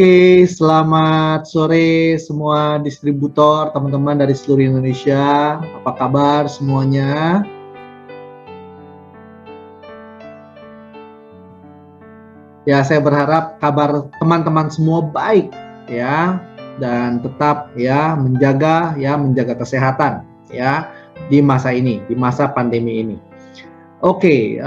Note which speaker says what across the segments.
Speaker 1: Oke, selamat sore semua distributor, teman-teman dari seluruh Indonesia. Apa kabar semuanya? Ya, saya berharap kabar teman-teman semua baik ya, dan tetap ya menjaga kesehatan ya di masa ini, di masa pandemi ini. Oke,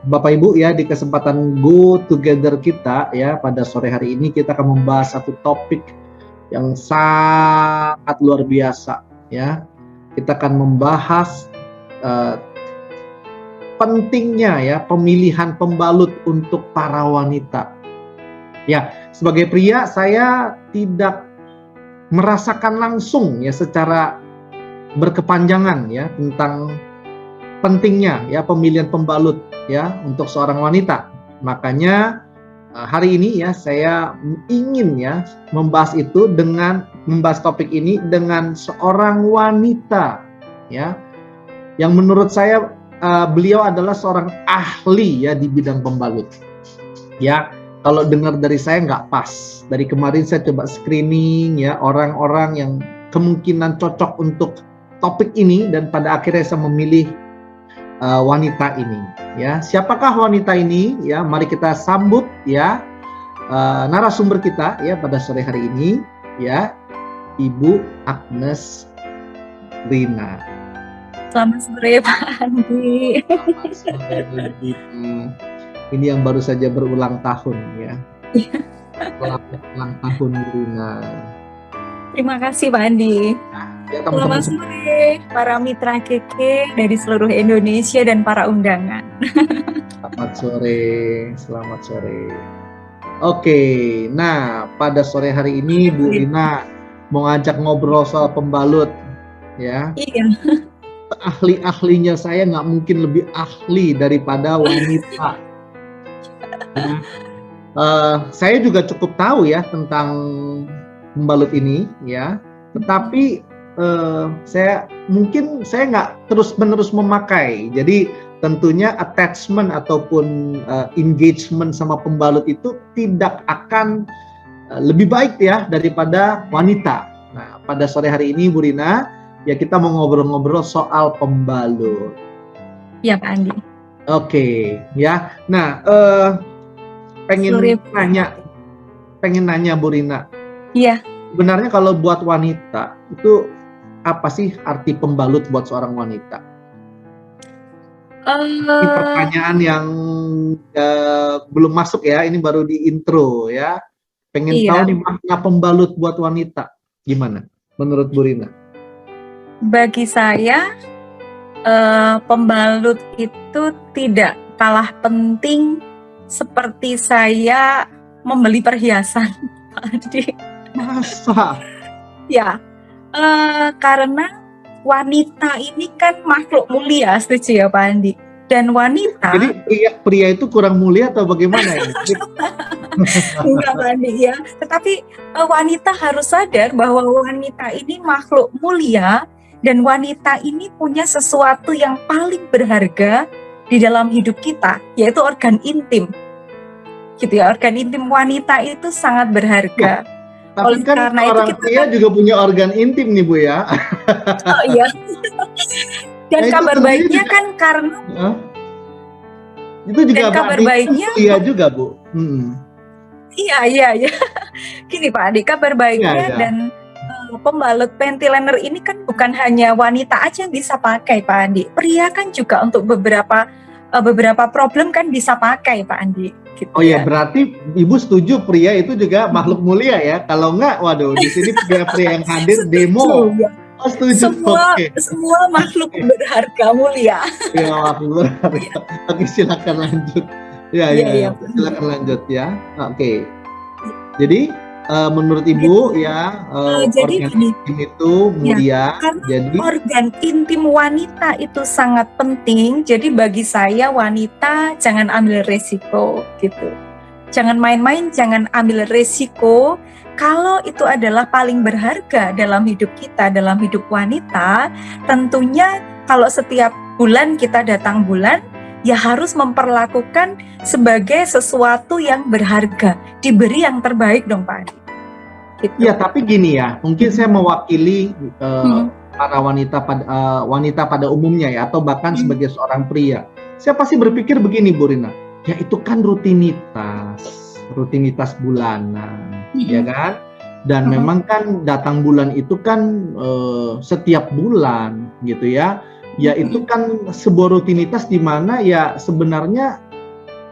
Speaker 1: Bapak Ibu ya, di kesempatan Go Together kita ya pada sore hari ini kita akan membahas satu topik yang sangat luar biasa ya. Kita akan membahas pentingnya ya pemilihan pembalut untuk para wanita. Ya, sebagai pria saya tidak merasakan langsung ya secara berkepanjangan ya tentang pentingnya ya pemilihan pembalut ya untuk seorang wanita. Makanya hari ini ya saya ingin ya membahas topik ini dengan seorang wanita ya yang menurut saya beliau adalah seorang ahli ya di bidang pembalut. Ya, kalau dengar dari saya nggak pas. Dari kemarin saya coba screening ya orang-orang yang kemungkinan cocok untuk topik ini dan pada akhirnya saya memilih wanita ini. Ya, siapakah wanita ini? Ya, mari kita sambut ya narasumber kita ya pada sore hari ini ya, Ibu Agnes Rina.
Speaker 2: Selamat sore Pak Andi.
Speaker 1: Selamat sore, ini yang baru saja berulang tahun ya. Selamat ulang tahun Rina.
Speaker 2: Terima kasih Pak Andi.
Speaker 1: Ya,
Speaker 2: selamat sore para mitra KK dari seluruh Indonesia dan para undangan.
Speaker 1: Selamat sore. Oke, nah pada sore hari ini Bu Rina mau ngajak ngobrol soal pembalut ya.
Speaker 2: Iya.
Speaker 1: Ahli-ahlinya saya nggak mungkin lebih ahli daripada wanita. Saya juga cukup tahu ya tentang pembalut ini ya, tetapi saya nggak terus-menerus memakai. Jadi tentunya attachment ataupun engagement sama pembalut itu tidak akan lebih baik ya daripada wanita. Nah, pada sore hari ini Bu Rina ya kita mau ngobrol-ngobrol soal pembalut.
Speaker 2: Iya Pak Andi.
Speaker 1: Oke, ya. Nah, pengen nanya Bu Rina.
Speaker 2: Iya.
Speaker 1: Sebenarnya kalau buat wanita itu apa sih arti pembalut buat seorang wanita? Ini pertanyaan yang belum masuk ya. Ini baru di intro ya. Pengen tahu nih makna pembalut buat wanita gimana? Menurut Bu Rina?
Speaker 2: Bagi saya pembalut itu tidak kalah penting seperti saya membeli perhiasan, Pak Andi.
Speaker 1: Masa?
Speaker 2: Ya, karena wanita ini kan makhluk mulia, setuju ya Pak Andi? Dan wanita.
Speaker 1: Jadi pria itu kurang mulia atau bagaimana ya?
Speaker 2: Enggak Pak Andi ya. Tetapi wanita harus sadar bahwa wanita ini makhluk mulia. Dan wanita ini punya sesuatu yang paling berharga di dalam hidup kita, yaitu organ intim. Gitu ya, organ intim wanita itu sangat berharga.
Speaker 1: Tapi kan karena orang pria juga punya organ intim nih Bu ya.
Speaker 2: Oh iya. Dan nah, kabar baiknya juga, kan karena
Speaker 1: itu juga
Speaker 2: kabar baiknya
Speaker 1: iya juga Bu.
Speaker 2: Iya. Gini Pak Adi, kabar baiknya dan pembalut panty liner ini kan bukan hanya wanita aja yang bisa pakai Pak Andi. Pria kan juga untuk beberapa problem kan bisa pakai Pak Andi. Gitu
Speaker 1: oh ya, berarti Ibu setuju pria itu juga makhluk mulia ya? Kalau enggak, waduh di sini pria-pria yang hadir demo. Oh, setuju.
Speaker 2: Semua makhluk berharga mulia.
Speaker 1: Iya, makhluk berharga. Oke, silakan lanjut. Ya, silakan lanjut ya. Oke. Jadi menurut Ibu ya
Speaker 2: jadi
Speaker 1: organ intim itu mulia. Jadi
Speaker 2: organ intim wanita itu sangat penting. Jadi bagi saya wanita jangan ambil resiko gitu. Jangan main-main, jangan ambil resiko. Kalau itu adalah paling berharga dalam hidup kita, dalam hidup wanita, tentunya kalau setiap bulan kita datang bulan, ya harus memperlakukan sebagai sesuatu yang berharga, diberi yang terbaik dong Pak Andi. Gitu.
Speaker 1: Ya, tapi gini ya, mungkin saya mewakili para wanita pada umumnya ya, atau bahkan sebagai seorang pria. Saya pasti berpikir begini, Bu Rina, ya itu kan rutinitas bulanan, ya kan? Dan memang kan datang bulan itu kan setiap bulan gitu ya. Ya itu kan sebuah rutinitas di mana ya sebenarnya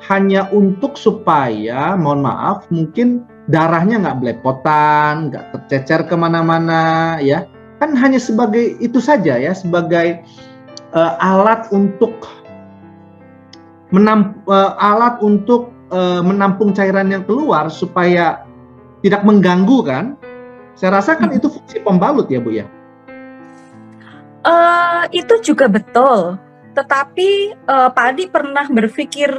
Speaker 1: hanya untuk supaya, mohon maaf, mungkin darahnya nggak belepotan, nggak tercecer kemana-mana, ya. Kan hanya sebagai itu saja ya, sebagai alat untuk menampung cairan yang keluar supaya tidak mengganggu kan. Saya rasa kan itu fungsi pembalut ya Bu ya.
Speaker 2: Itu juga betul. Tetapi Pak Andi pernah berpikir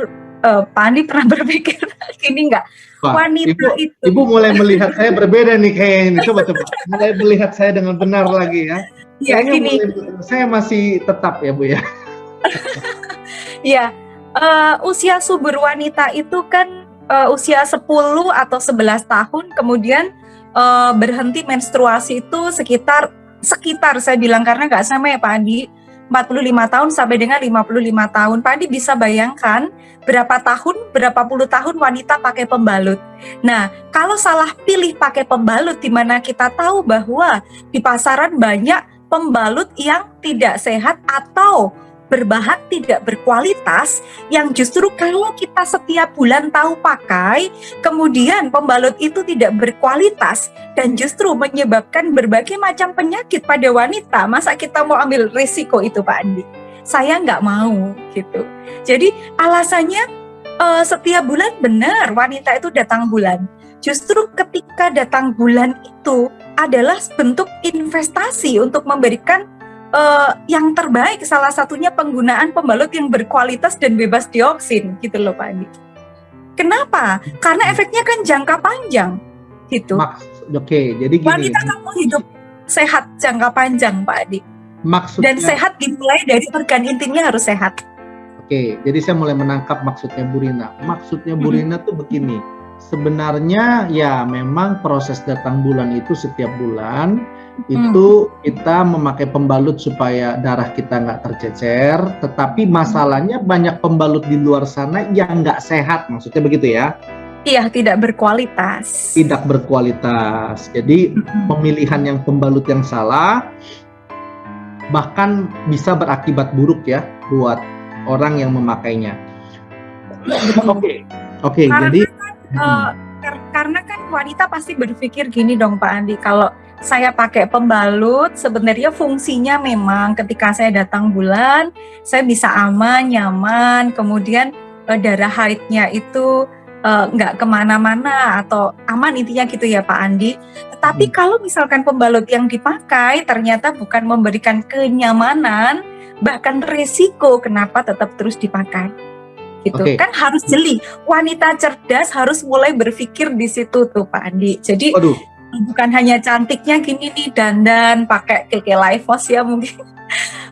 Speaker 2: gini nggak? Wanita itu.
Speaker 1: Ibu mulai melihat saya berbeda nih kayaknya. Coba. Mulai melihat saya dengan benar lagi ya.
Speaker 2: Ya, gini.
Speaker 1: Saya masih tetap ya Bu ya.
Speaker 2: Ya, usia subur wanita itu kan usia 10 atau 11 tahun, kemudian berhenti menstruasi itu sekitar saya bilang, karena nggak sama ya Pak Andi, 45 tahun sampai dengan 55 tahun. Pak Andi bisa bayangkan berapa puluh tahun wanita pakai pembalut. Nah, kalau salah pilih pakai pembalut, di mana kita tahu bahwa di pasaran banyak pembalut yang tidak sehat atau berbahan tidak berkualitas, yang justru kalau kita setiap bulan tahu pakai, kemudian pembalut itu tidak berkualitas dan justru menyebabkan berbagai macam penyakit pada wanita, masa kita mau ambil risiko itu Pak Andi? Saya nggak mau gitu. Jadi alasannya setiap bulan benar wanita itu datang bulan. Justru ketika datang bulan itu adalah bentuk investasi untuk memberikan yang terbaik, salah satunya penggunaan pembalut yang berkualitas dan bebas dioksin gitu loh Pak Andi. Kenapa? Karena efeknya kan jangka panjang gitu.
Speaker 1: Oke, jadi gini.
Speaker 2: Wanita kan mau hidup sehat jangka panjang Pak Andi. Dan sehat dimulai dari organ intimnya harus sehat.
Speaker 1: Oke, jadi saya mulai menangkap maksudnya Bu Rina. Maksudnya Bu Rina tuh begini. Sebenarnya ya memang proses datang bulan itu setiap bulan itu kita memakai pembalut supaya darah kita nggak tercecer, tetapi masalahnya banyak pembalut di luar sana yang nggak sehat, maksudnya begitu ya?
Speaker 2: Iya, tidak berkualitas.
Speaker 1: Tidak berkualitas. Jadi pemilihan yang pembalut yang salah bahkan bisa berakibat buruk ya buat orang yang memakainya. Oke, jadi
Speaker 2: karena kan wanita pasti berpikir gini dong Pak Andi, kalau saya pakai pembalut sebenarnya fungsinya memang ketika saya datang bulan saya bisa aman, nyaman, kemudian darah haidnya itu nggak kemana-mana atau aman, intinya gitu ya Pak Andi. Tetapi kalau misalkan pembalut yang dipakai ternyata bukan memberikan kenyamanan, bahkan resiko, kenapa tetap terus dipakai gitu. Kan harus jeli, wanita cerdas harus mulai berpikir di situ tuh Pak Andi. Jadi bukan hanya cantiknya gini nih dandan pakai keke Lifos ya mungkin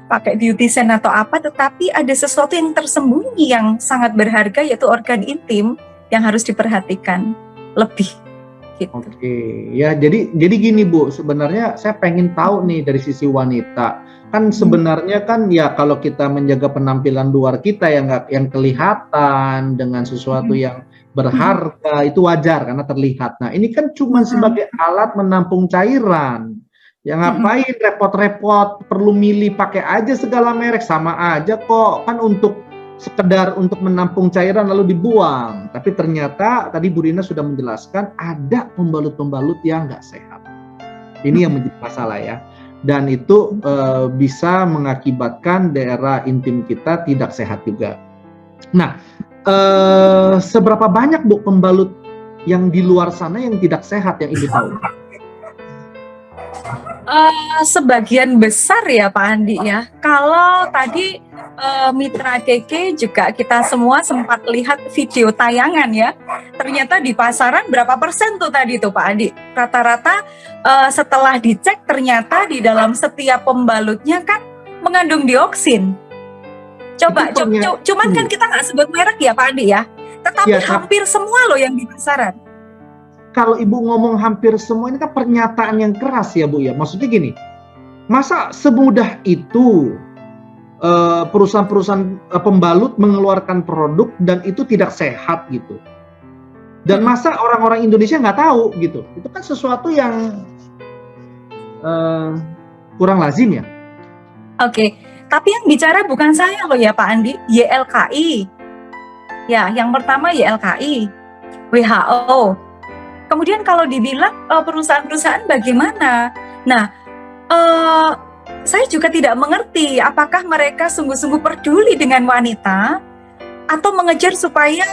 Speaker 2: pakai beautician atau apa, tetapi ada sesuatu yang tersembunyi yang sangat berharga, yaitu organ intim yang harus diperhatikan lebih gitu.
Speaker 1: Ya jadi gini Bu, sebenarnya saya pengen tahu nih dari sisi wanita. Kan sebenarnya kan ya kalau kita menjaga penampilan luar kita yang kelihatan dengan sesuatu yang berharga itu wajar karena terlihat. Nah ini kan cuma sebagai alat menampung cairan. Ya ngapain repot-repot, perlu milih pakai aja segala merek, sama aja kok. Kan sekedar untuk menampung cairan lalu dibuang. Tapi ternyata tadi Bu Rina sudah menjelaskan ada pembalut-pembalut yang nggak sehat. Ini yang menjadi masalah ya. Dan itu bisa mengakibatkan daerah intim kita tidak sehat juga. Nah, seberapa banyak Bu pembalut yang di luar sana yang tidak sehat yang Ibu tahu?
Speaker 2: Sebagian besar ya Pak Andi ya. Kalau tadi Mitra KK juga kita semua sempat lihat video tayangan ya. Ternyata di pasaran berapa persen tuh tadi tuh Pak Andi? Rata-rata setelah dicek ternyata di dalam setiap pembalutnya kan mengandung dioksin. Coba,
Speaker 1: Itu
Speaker 2: cuman kan kita nggak sebut merek ya Pak Andi ya. Tetapi
Speaker 1: Ya,
Speaker 2: hampir semua loh yang di pasaran.
Speaker 1: kalau Ibu ngomong hampir semua ini kan pernyataan yang keras ya Bu ya. Maksudnya gini, masa semudah itu perusahaan-perusahaan pembalut mengeluarkan produk dan itu tidak sehat gitu. Dan masa orang-orang Indonesia nggak tahu gitu. Itu kan sesuatu yang kurang lazim ya.
Speaker 2: Oke, tapi yang bicara bukan saya loh ya Pak Andi, YLKI. Ya, yang pertama YLKI, WHO. Kemudian kalau dibilang perusahaan-perusahaan bagaimana? Nah, saya juga tidak mengerti apakah mereka sungguh-sungguh peduli dengan wanita atau mengejar supaya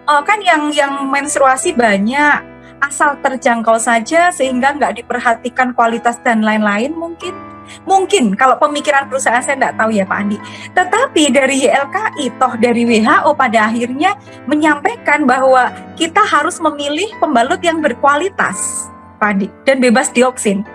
Speaker 2: kan yang menstruasi banyak, asal terjangkau saja sehingga nggak diperhatikan kualitas dan lain-lain mungkin kalau pemikiran perusahaan saya nggak tahu ya Pak Andi. Tetapi dari YLKI toh dari WHO pada akhirnya menyampaikan bahwa kita harus memilih pembalut yang berkualitas Pak Andi dan bebas dioksin.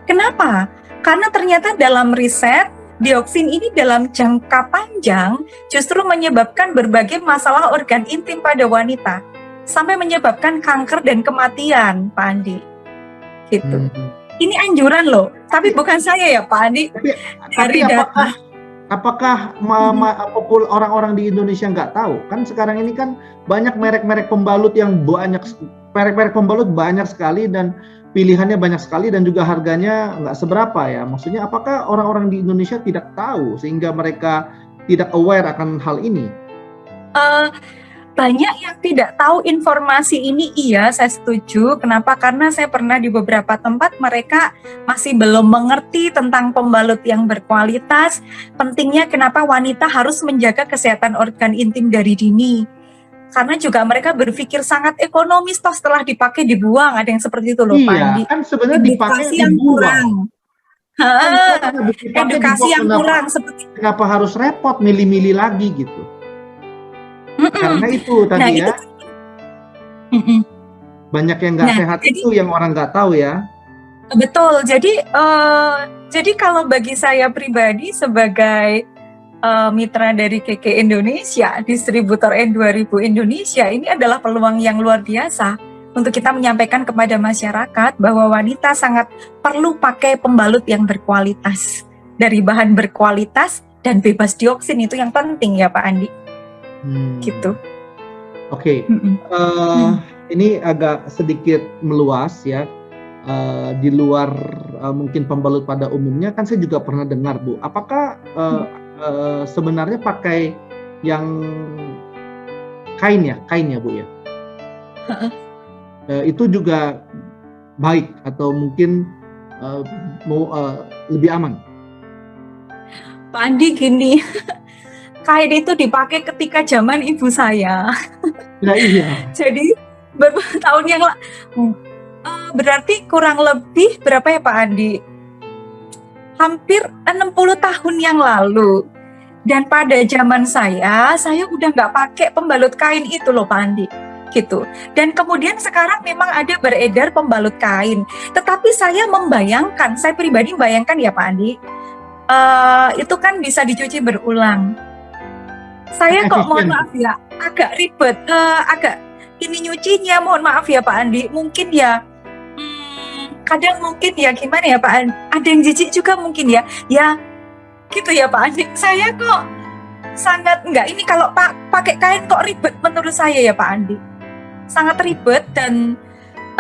Speaker 2: Kenapa? Karena ternyata dalam riset dioksin ini dalam jangka panjang justru menyebabkan berbagai masalah organ intim pada wanita sampai menyebabkan kanker dan kematian Pak Andi. Gitu. Ini anjuran loh, tapi bukan saya ya Pak Andi.
Speaker 1: Tapi apakah orang-orang di Indonesia nggak tahu? Kan sekarang ini kan banyak merek-merek pembalut yang merek-merek pembalut banyak sekali dan pilihannya banyak sekali dan juga harganya nggak seberapa ya. Maksudnya apakah orang-orang di Indonesia tidak tahu sehingga mereka tidak aware akan hal ini?
Speaker 2: Banyak yang tidak tahu informasi ini, iya saya setuju. Kenapa? Karena saya pernah di beberapa tempat mereka masih belum mengerti tentang pembalut yang berkualitas. Pentingnya kenapa wanita harus menjaga kesehatan organ intim dari dini. Karena juga mereka berpikir sangat ekonomis, toh setelah dipakai dibuang, ada yang seperti itu loh Pak Andi.
Speaker 1: Iya, kan sebenarnya dipakai dibuang.
Speaker 2: Edukasi yang kurang seperti
Speaker 1: kenapa harus repot milih-milih lagi gitu? Karena itu tadi ya, banyak yang nggak sehat itu yang orang nggak tahu ya.
Speaker 2: Betul. Jadi kalau bagi saya pribadi sebagai mitra dari KK Indonesia, distributor N2000 Indonesia, ini adalah peluang yang luar biasa untuk kita menyampaikan kepada masyarakat bahwa wanita sangat perlu pakai pembalut yang berkualitas, dari bahan berkualitas dan bebas dioksin, itu yang penting ya Pak Andi. Gitu.
Speaker 1: Oke. Ini agak sedikit meluas ya. Di luar mungkin pembalut pada umumnya kan saya juga pernah dengar Bu. Apakah sebenarnya pakai yang kain ya Bu ya? Itu juga baik atau mungkin lebih aman?
Speaker 2: Pak Andi gini. Kain itu dipakai ketika zaman ibu saya.
Speaker 1: Nah, iya.
Speaker 2: Jadi beberapa tahun yang berarti kurang lebih berapa ya Pak Andi? Hampir 60 tahun yang lalu. Dan pada zaman saya udah nggak pakai pembalut kain itu loh Pak Andi. Gitu. Dan kemudian sekarang memang ada beredar pembalut kain. Tetapi saya pribadi membayangkan ya Pak Andi, itu kan bisa dicuci berulang. Saya kok mohon maaf ya, agak ribet, agak ini nyucinya mohon maaf ya Pak Andi, mungkin ya kadang mungkin ya gimana ya Pak Andi, ada yang jijik juga mungkin ya gitu ya Pak Andi. Saya kok sangat ini kalau pakai kain kok ribet menurut saya ya Pak Andi, sangat ribet. Dan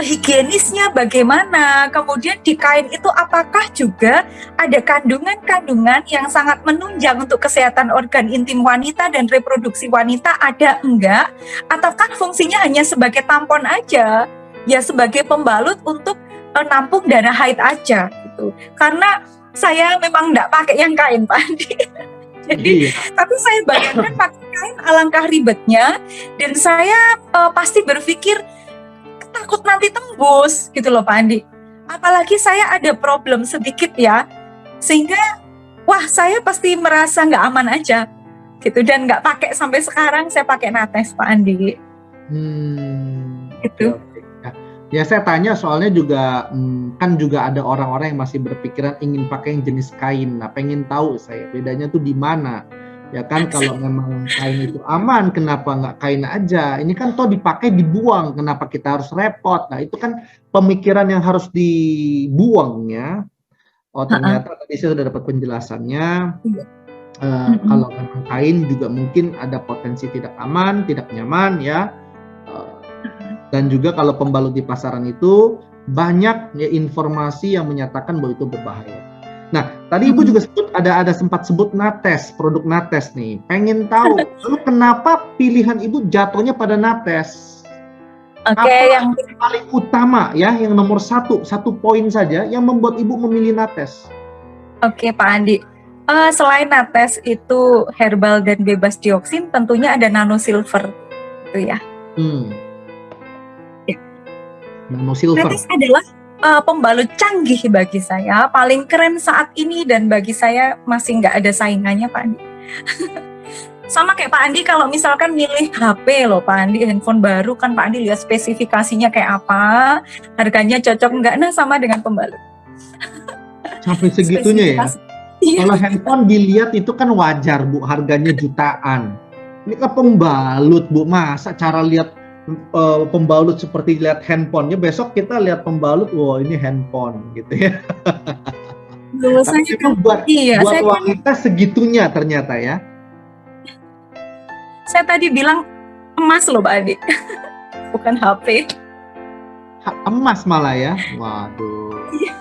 Speaker 2: higienisnya bagaimana, kemudian di kain itu apakah juga ada kandungan-kandungan yang sangat menunjang untuk kesehatan organ intim wanita dan reproduksi wanita, ada enggak, ataukah fungsinya hanya sebagai tampon aja ya, sebagai pembalut untuk nampung darah haid aja gitu. Karena saya memang enggak pakai yang kain Pak Andi. Jadi tapi saya bayangkan pakai kain alangkah ribetnya, dan saya pasti berpikir takut nanti tembus gitu loh Pak Andi. Apalagi saya ada problem sedikit ya, sehingga saya pasti merasa nggak aman aja gitu, dan nggak pakai sampai sekarang. Saya pakai Nates Pak Andi. Gitu.
Speaker 1: Ya saya tanya soalnya juga kan juga ada orang-orang yang masih berpikiran ingin pakai yang jenis kain. Nah pengen tahu saya bedanya tuh di mana. Ya kan, kalau memang kain itu aman, kenapa nggak kain aja? Ini kan toh dipakai dibuang, kenapa kita harus repot? Nah, itu kan pemikiran yang harus dibuangnya. Oh,
Speaker 2: Heeh.
Speaker 1: ternyata tadi saya sudah dapat penjelasannya.
Speaker 2: Iya. Mhm.
Speaker 1: Kalau memang kain juga mungkin ada potensi tidak aman, tidak nyaman ya. Eh, dan juga kalau pembalut di pasaran itu banyak ya informasi yang menyatakan bahwa itu berbahaya. Nah, tadi Ibu
Speaker 2: Mhm.
Speaker 1: juga sebut ada sempat sebut Nates, produk Nates nih. Pengen tahu, lalu kenapa pilihan Ibu jatuhnya pada Nates?
Speaker 2: Oke,
Speaker 1: Apa
Speaker 2: yang
Speaker 1: yang paling utama ya, yang nomor satu poin saja yang membuat Ibu memilih Nates?
Speaker 2: Oke, Pak Andi. Selain Nates itu herbal dan bebas dioksin, tentunya ada nano silver, gitu ya.
Speaker 1: Hmm,
Speaker 2: Ya.
Speaker 1: Nano Silver.
Speaker 2: Nates adalah pembalut canggih bagi saya, paling keren saat ini dan bagi saya masih nggak ada saingannya, Pak Andi. Sama kayak Pak Andi kalau misalkan milih HP loh Pak Andi, handphone baru kan Pak Andi lihat spesifikasinya kayak apa, harganya cocok nggak, nah sama dengan pembalut.
Speaker 1: Sampai segitunya ya.
Speaker 2: Spesifikasi. Iya.
Speaker 1: Kalau handphone dilihat itu kan wajar Bu, harganya jutaan. Ini kan pembalut Bu, masa cara lihat pembalut seperti lihat handphonenya, besok kita lihat pembalut, wow ini handphone gitu ya.
Speaker 2: Dulu
Speaker 1: Tapi
Speaker 2: saya kan,
Speaker 1: memang buat
Speaker 2: iya, saya kan,
Speaker 1: wanita segitunya ternyata ya.
Speaker 2: saya tadi bilang emas loh Pak Andi, bukan HP.
Speaker 1: Emas malah ya. Waduh,
Speaker 2: Iya.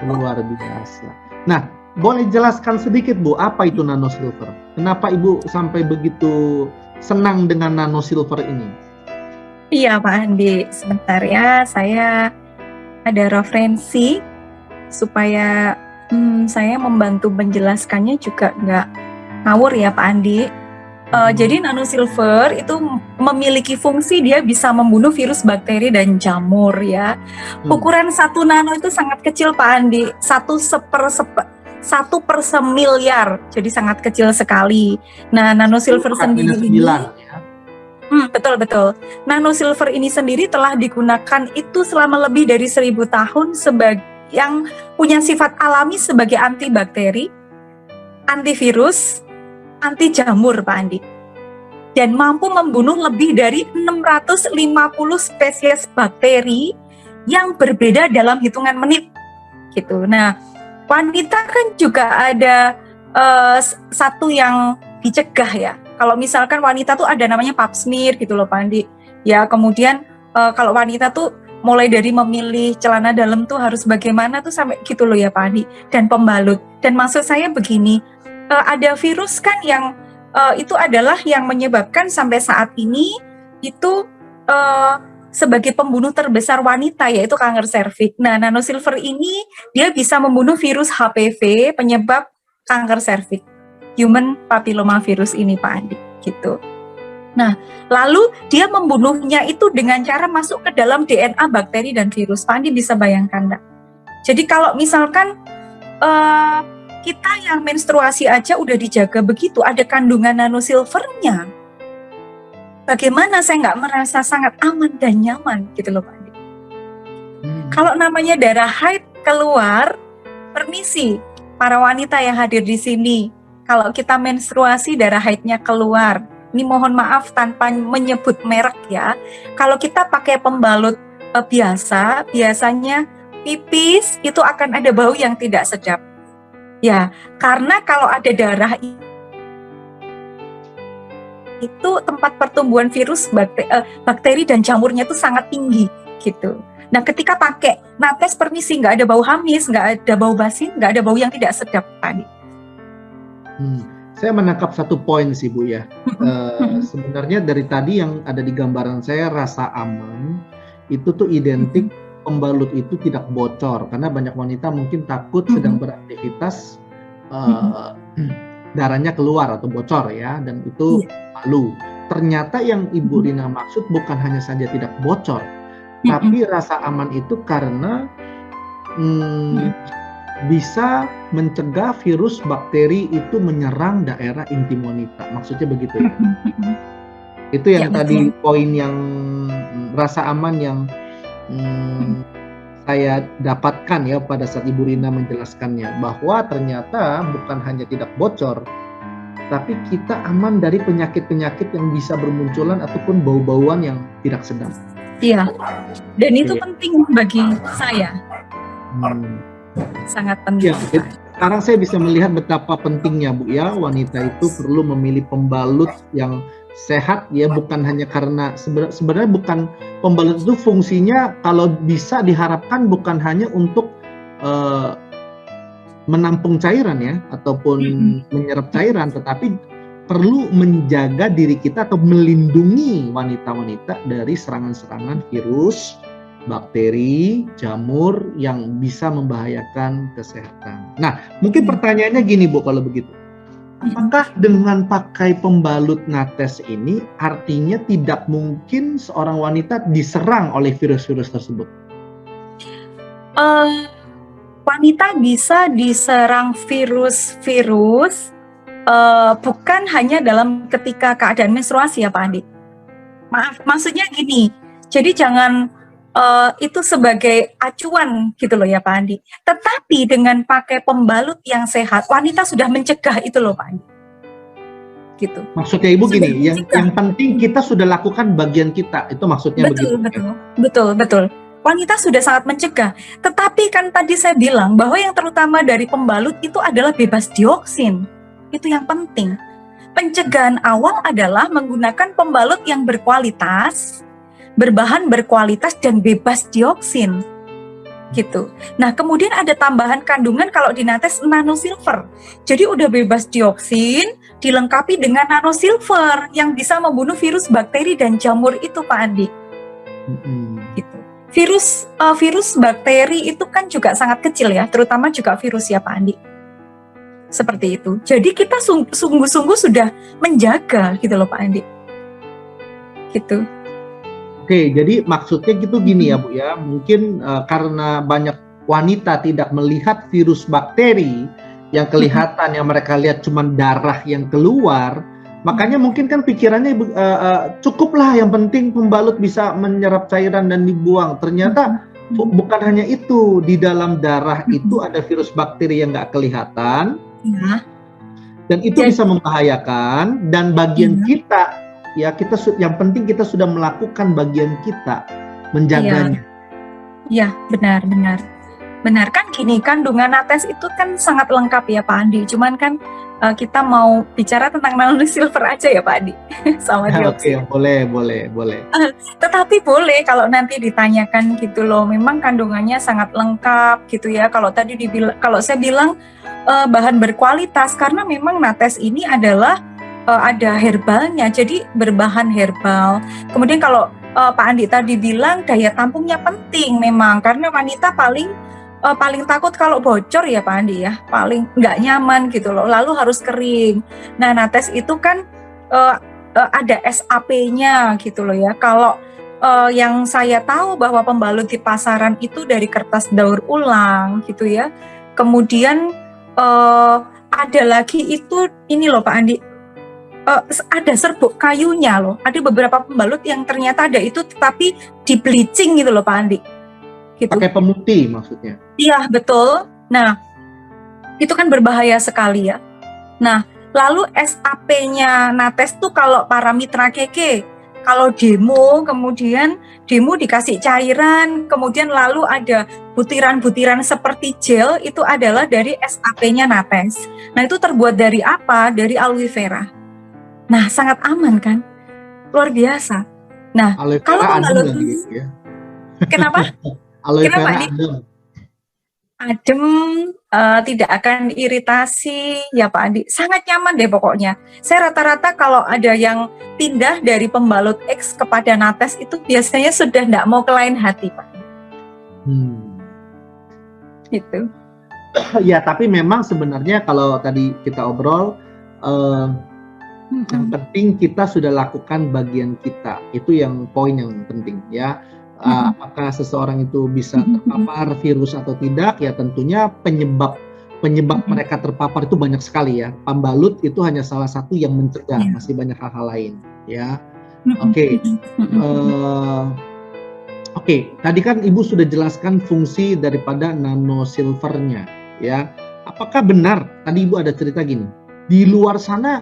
Speaker 1: luar biasa. Nah, boleh jelaskan sedikit Bu, apa itu nano silver? Kenapa Ibu sampai begitu senang dengan nano silver ini?
Speaker 2: Iya Pak Andi, sebentar ya, saya ada referensi supaya saya membantu menjelaskannya juga nggak ngawur ya Pak Andi. Jadi nano silver itu memiliki fungsi dia bisa membunuh virus, bakteri, dan jamur ya. Ukuran 1 nano itu sangat kecil Pak Andi, 1 per semiliar, jadi sangat kecil sekali. Nah, nano silver sendiri ini,
Speaker 1: ya.
Speaker 2: betul. Nano silver ini sendiri telah digunakan itu selama lebih dari 1000 tahun sebagai yang punya sifat alami sebagai antibakteri, antivirus, anti jamur Pak Andi, dan mampu membunuh lebih dari 650 spesies bakteri yang berbeda dalam hitungan menit gitu. Nah, wanita kan juga ada satu yang dicegah ya. Kalau misalkan wanita tuh ada namanya pap smear gitu loh Pak Andi. Ya, kemudian kalau wanita tuh mulai dari memilih celana dalam tuh harus bagaimana tuh sampai gitu loh ya Pak Andi, dan pembalut. Dan maksud saya begini, ada virus kan yang itu adalah yang menyebabkan sampai saat ini itu sebagai pembunuh terbesar wanita, yaitu kanker serviks. Nah, nano silver ini dia bisa membunuh virus HPV penyebab kanker serviks, human papilloma virus ini Pak Andi, gitu. Nah, lalu dia membunuhnya itu dengan cara masuk ke dalam DNA bakteri dan virus. Pak Andi bisa bayangkan enggak? Jadi kalau misalkan kita yang menstruasi aja udah dijaga begitu, ada kandungan nano silvernya, bagaimana saya nggak merasa sangat aman dan nyaman gitu loh Pak Andi. Kalau namanya darah haid keluar, permisi para wanita yang hadir di sini, kalau kita menstruasi darah haidnya keluar, ini mohon maaf tanpa menyebut merek ya, kalau kita pakai pembalut biasanya pipis itu akan ada bau yang tidak sedap. Ya, karena kalau ada darah itu tempat pertumbuhan virus, bakteri dan jamurnya itu sangat tinggi gitu. Nah, ketika pakai Nates, permisi, nggak ada bau hamis, nggak ada bau basi, nggak ada bau yang tidak sedap tadi.
Speaker 1: Saya menangkap satu poin sih Bu ya. Sebenarnya dari tadi yang ada di gambaran saya, rasa aman itu tuh identik pembalut itu tidak bocor, karena banyak wanita mungkin takut sedang beraktivitas darahnya keluar atau bocor ya, dan itu malu. Ternyata yang Ibu Rina maksud bukan hanya saja tidak bocor, tapi rasa aman itu karena bisa mencegah virus bakteri itu menyerang daerah intim wanita. Maksudnya begitu ya? Itu yang ya, tadi poin yang rasa aman yang saya dapatkan ya pada saat Ibu Rina menjelaskannya, bahwa ternyata bukan hanya tidak bocor, tapi kita aman dari penyakit-penyakit yang bisa bermunculan ataupun bau-bauan yang tidak sedap.
Speaker 2: Iya. Dan itu
Speaker 1: Oke.
Speaker 2: penting bagi saya.
Speaker 1: Hmm.
Speaker 2: Sangat penting.
Speaker 1: Ya, sekarang saya bisa melihat betapa pentingnya, Bu, ya, wanita itu perlu memilih pembalut yang sehat, ya, bukan hanya karena sebenarnya bukan pembalut itu fungsinya kalau bisa diharapkan bukan hanya untuk menampung cairan, ya, ataupun menyerap cairan, tetapi perlu menjaga diri kita atau melindungi wanita-wanita dari serangan-serangan virus, bakteri, jamur yang bisa membahayakan kesehatan. Nah, mungkin pertanyaannya gini, Bu, kalau begitu. Apakah dengan pakai pembalut nates ini artinya tidak mungkin seorang wanita diserang oleh virus-virus tersebut?
Speaker 2: Wanita bisa diserang virus-virus bukan hanya dalam ketika keadaan menstruasi ya Pak Andi. Maaf, maksudnya gini. Jadi jangan itu sebagai acuan gitu loh ya Pak Andi. Tetapi dengan pakai pembalut yang sehat, wanita sudah mencegah itu loh Pak Andi. Gitu.
Speaker 1: Maksudnya Ibu gini, yang penting kita sudah lakukan bagian kita, itu maksudnya begitu.
Speaker 2: Betul. Wanita sudah sangat mencegah. Tetapi kan tadi saya bilang bahwa yang terutama dari pembalut itu adalah bebas dioksin. Itu yang penting. Pencegahan awal adalah menggunakan pembalut yang berkualitas, berbahan berkualitas dan bebas dioksin. Gitu. Nah, kemudian ada tambahan kandungan kalau di nates nanosilver. Jadi udah bebas dioksin, dilengkapi dengan nanosilver yang bisa membunuh virus, bakteri dan jamur itu Pak Andi. Gitu. Virus bakteri itu kan juga sangat kecil ya, terutama juga virus ya Pak Andi. Seperti itu. Jadi kita sungguh-sungguh sudah menjaga gitu loh Pak Andi. Gitu.
Speaker 1: Oke, jadi maksudnya gitu gini ya Bu ya, mungkin karena banyak wanita tidak melihat virus bakteri yang kelihatan, yang mereka lihat cuma darah yang keluar, makanya mungkin kan pikirannya cukuplah yang penting pembalut bisa menyerap cairan dan dibuang. Ternyata bukan hanya itu, di dalam darah itu ada virus bakteri yang nggak kelihatan, dan itu bisa membahayakan. Dan bagian kita, ya yang penting kita sudah melakukan bagian kita menjaganya.
Speaker 2: Iya, benar kan gini, kandungan nates itu kan sangat lengkap ya Pak Andi. Cuman kan kita mau bicara tentang nanosilver aja ya Pak Andi sama dioksin.
Speaker 1: Oke, boleh.
Speaker 2: Tetapi boleh kalau nanti ditanyakan gitu loh, memang kandungannya sangat lengkap gitu ya. Kalau tadi kalau saya bilang bahan berkualitas karena memang nates ini adalah ada herbalnya, jadi berbahan herbal. Kemudian kalau Pak Andi tadi bilang daya tampungnya penting memang karena wanita paling takut kalau bocor ya Pak Andi ya, paling nggak nyaman gitu loh, lalu harus kering. Nah, nates itu kan ada SAP-nya gitu loh ya. Kalau yang saya tahu bahwa pembalut di pasaran itu dari kertas daur ulang gitu ya. Kemudian ada lagi itu ini loh Pak Andi, ada serbuk kayunya loh. Ada beberapa pembalut yang ternyata ada itu tetapi di bleaching gitu loh Pak Andi. Gitu.
Speaker 1: Pakai pemutih maksudnya?
Speaker 2: Iya betul. Nah itu kan berbahaya sekali ya. Nah lalu SAP-nya nates tuh kalau para mitra KK, kalau demo kemudian demo dikasih cairan, kemudian lalu ada butiran-butiran seperti gel, itu adalah dari SAP-nya nates. Nah itu terbuat dari apa? Dari aloe vera. Nah sangat aman kan, luar biasa. Nah kalau pembalut
Speaker 1: gitu ya.
Speaker 2: Kenapa?
Speaker 1: Aloe vera
Speaker 2: adem, tidak akan iritasi ya Pak Andi, sangat nyaman deh pokoknya. Saya rata-rata kalau ada yang pindah dari pembalut X kepada nates itu biasanya sudah tidak mau ke lain hati Pak. Gitu.
Speaker 1: Ya tapi memang sebenarnya kalau tadi kita obrol, yang penting kita sudah lakukan bagian kita, itu yang poin yang penting ya. Apakah seseorang itu bisa terpapar virus atau tidak, ya tentunya penyebab mereka terpapar itu banyak sekali ya. Pembalut itu hanya salah satu yang mencegah, masih banyak hal-hal lain ya. Oke, tadi kan Ibu sudah jelaskan fungsi daripada nanosilvernya ya. Apakah benar tadi Ibu ada cerita gini, di luar sana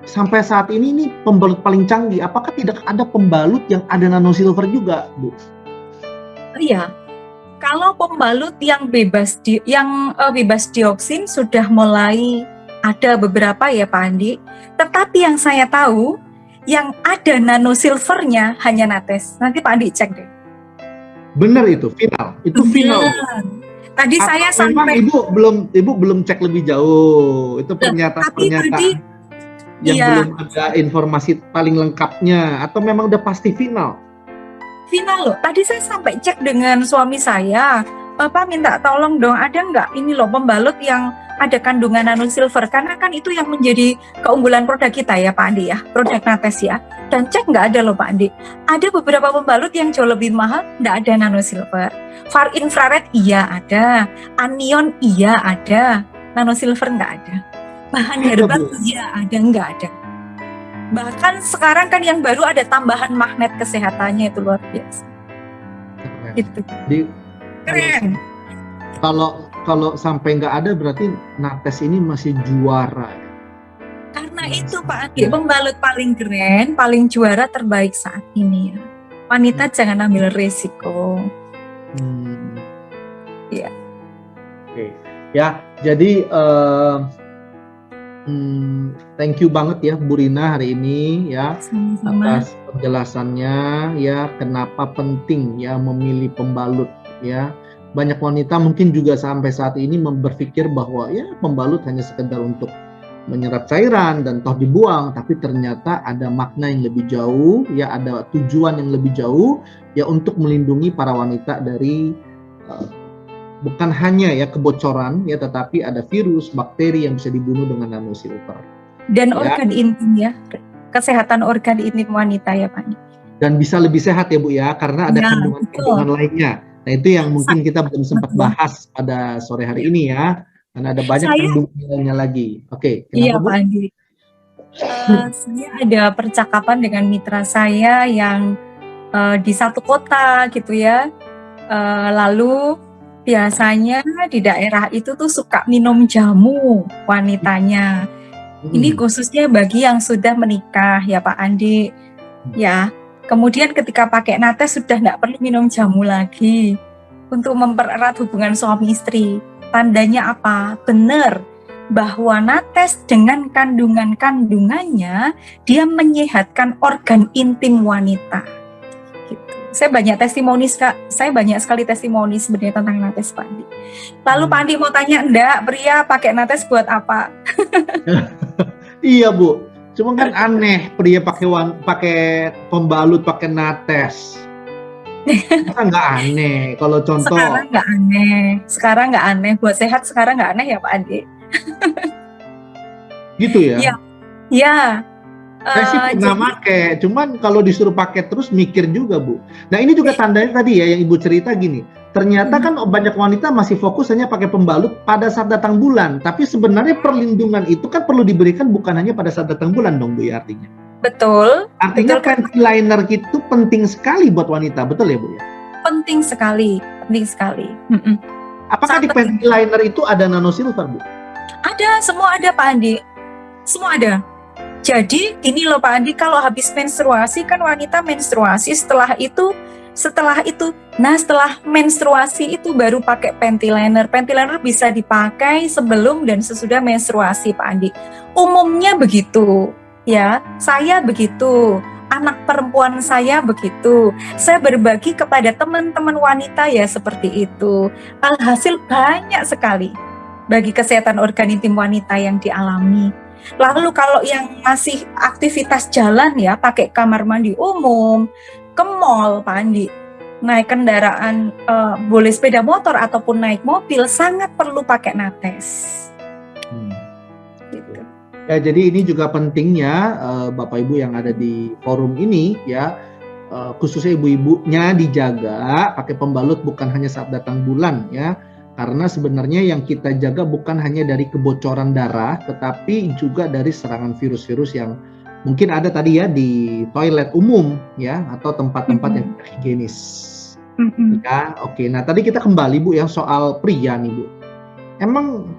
Speaker 1: sampai saat ini nih pembalut paling canggih, apakah tidak ada pembalut yang ada nanosilver juga, Bu?
Speaker 2: Iya, kalau pembalut yang bebas dioksin sudah mulai ada beberapa ya Pak Andi. Tetapi yang saya tahu yang ada nanosilvernya hanya Nates. Nanti Pak Andi cek deh.
Speaker 1: Benar itu final, itu final.
Speaker 2: Benar. Tadi
Speaker 1: Atau
Speaker 2: saya
Speaker 1: memang
Speaker 2: sampai
Speaker 1: ibu belum cek lebih jauh, itu
Speaker 2: tapi tadi
Speaker 1: pernyataan yang
Speaker 2: iya
Speaker 1: belum ada informasi paling lengkapnya, atau memang udah pasti final?
Speaker 2: final loh. Tadi saya sampai cek dengan suami saya. Bapak minta tolong dong, ada nggak ini loh pembalut yang ada kandungan nanosilver, karena kan itu yang menjadi keunggulan produk kita ya Pak Andi ya, produk Nates ya. Dan cek nggak ada loh Pak Andi. Ada beberapa pembalut yang jauh lebih mahal, nggak ada nanosilver. Far infrared iya ada, anion iya ada, nanosilver nggak ada. Bahan herbal iya ada, nggak ada. Bahkan sekarang kan yang baru ada tambahan magnet kesehatannya, itu luar biasa. Gitu.
Speaker 1: Jadi
Speaker 2: Keren.
Speaker 1: kalau sampai nggak ada berarti Nates ini masih juara.
Speaker 2: Karena itu Pak Andi, pembalut paling keren, paling juara terbaik saat ini ya. Wanita jangan ambil resiko. Iya.
Speaker 1: Oke. Ya, jadi thank you banget ya Bu Rina hari ini ya,
Speaker 2: Sama-sama.
Speaker 1: atas penjelasannya ya, kenapa penting ya memilih pembalut ya. Banyak wanita mungkin juga sampai saat ini berpikir bahwa ya pembalut hanya sekedar untuk menyerap cairan dan toh dibuang, tapi ternyata ada makna yang lebih jauh ya, ada tujuan yang lebih jauh ya, untuk melindungi para wanita dari bukan hanya ya kebocoran ya, tetapi ada virus, bakteri yang bisa dibunuh dengan nanosilver.
Speaker 2: Dan
Speaker 1: ya,
Speaker 2: organ intim ya, kesehatan organ intim wanita ya Pak.
Speaker 1: Dan bisa lebih sehat ya Bu ya, karena ada kandungan-kandungan lainnya. Nah itu yang mungkin kita belum sempat bahas pada sore hari ini ya, karena ada banyak kandungannya lagi. Oke,
Speaker 2: iya
Speaker 1: Bu?
Speaker 2: Pak Andi. Saya ada percakapan dengan mitra saya yang di satu kota gitu ya. Lalu biasanya di daerah itu tuh suka minum jamu wanitanya. Ini khususnya bagi yang sudah menikah ya Pak Andi. Ya, kemudian ketika pakai Nates sudah nggak perlu minum jamu lagi untuk mempererat hubungan suami istri. Tandanya apa? Benar bahwa Nates dengan kandungan-kandungannya dia menyehatkan organ intim wanita. Gitu. Saya banyak sekali testimoni sebenarnya tentang Nates Pak Andi. Lalu Pak Andi mau tanya, enggak, pria pakai Nates buat apa?
Speaker 1: Iya Bu, cuma kan aneh pria pakai pembalut pakai Nates. Nggak aneh kalau contoh.
Speaker 2: Sekarang nggak aneh. Buat sehat sekarang nggak aneh ya Pak Andi.
Speaker 1: Gitu ya?
Speaker 2: Iya.
Speaker 1: Saya sih pernah pakai, cuman kalau disuruh pakai terus mikir juga Bu. Nah ini juga tandanya tadi ya yang Ibu cerita gini. Ternyata kan banyak wanita masih fokus hanya pakai pembalut pada saat datang bulan. Tapi sebenarnya perlindungan itu kan perlu diberikan bukan hanya pada saat datang bulan dong Bu ya, artinya.
Speaker 2: Betul.
Speaker 1: Artinya panty liner itu penting sekali buat wanita, betul ya Bu ya?
Speaker 2: Penting sekali.
Speaker 1: Apakah di panty liner itu ada nanosilver Bu? Ada,
Speaker 2: semua ada Pak Andi. Semua ada. Jadi ini loh Pak Andi, kalau habis menstruasi kan wanita menstruasi, setelah menstruasi itu baru pakai panty liner. Panty liner bisa dipakai sebelum dan sesudah menstruasi Pak Andi. Umumnya begitu ya, saya begitu, anak perempuan saya begitu. Saya berbagi kepada teman-teman wanita ya seperti itu. Alhasil banyak sekali bagi kesehatan organ intim wanita yang dialami. Lalu kalau yang masih aktivitas jalan ya, pakai kamar mandi umum, ke mall Pak Andi, naik kendaraan, boleh sepeda motor ataupun naik mobil, sangat perlu pakai Nates. Gitu.
Speaker 1: Ya, jadi ini juga pentingnya Bapak Ibu yang ada di forum ini ya, khususnya ibu-ibunya dijaga pakai pembalut bukan hanya saat datang bulan ya. Karena sebenarnya yang kita jaga bukan hanya dari kebocoran darah, tetapi juga dari serangan virus-virus yang mungkin ada tadi ya di toilet umum ya, atau tempat-tempat yang tidak higienis. Ya, oke. Nah tadi kita kembali Bu yang soal pria nih Bu. Emang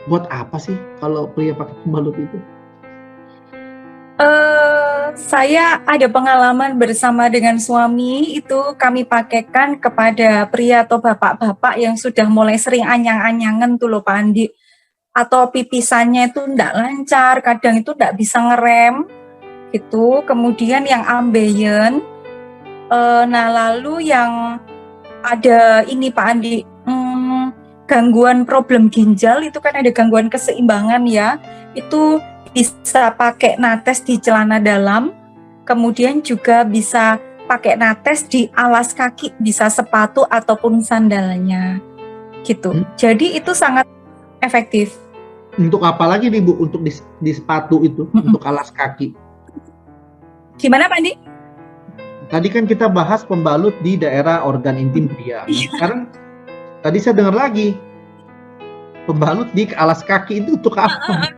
Speaker 1: buat apa sih kalau pria pakai pembalut itu?
Speaker 2: Saya ada pengalaman bersama dengan suami, itu kami pakaikan kepada pria atau bapak-bapak yang sudah mulai sering anyang-anyangan tuh loh Pak Andi. Atau pipisannya itu enggak lancar, kadang itu enggak bisa ngerem gitu. Kemudian yang ambeien, nah lalu yang ada ini Pak Andi, gangguan problem ginjal, itu kan ada gangguan keseimbangan ya, itu bisa pakai nates di celana dalam, kemudian juga bisa pakai nates di alas kaki, bisa sepatu ataupun sandalnya gitu. Jadi itu sangat efektif.
Speaker 1: Untuk apa lagi nih Bu? Untuk di sepatu itu, untuk alas kaki.
Speaker 2: Gimana Pak Andi?
Speaker 1: Tadi kan kita bahas pembalut di daerah organ intim pria. Nah, sekarang tadi saya dengar lagi pembalut di alas kaki itu untuk apa?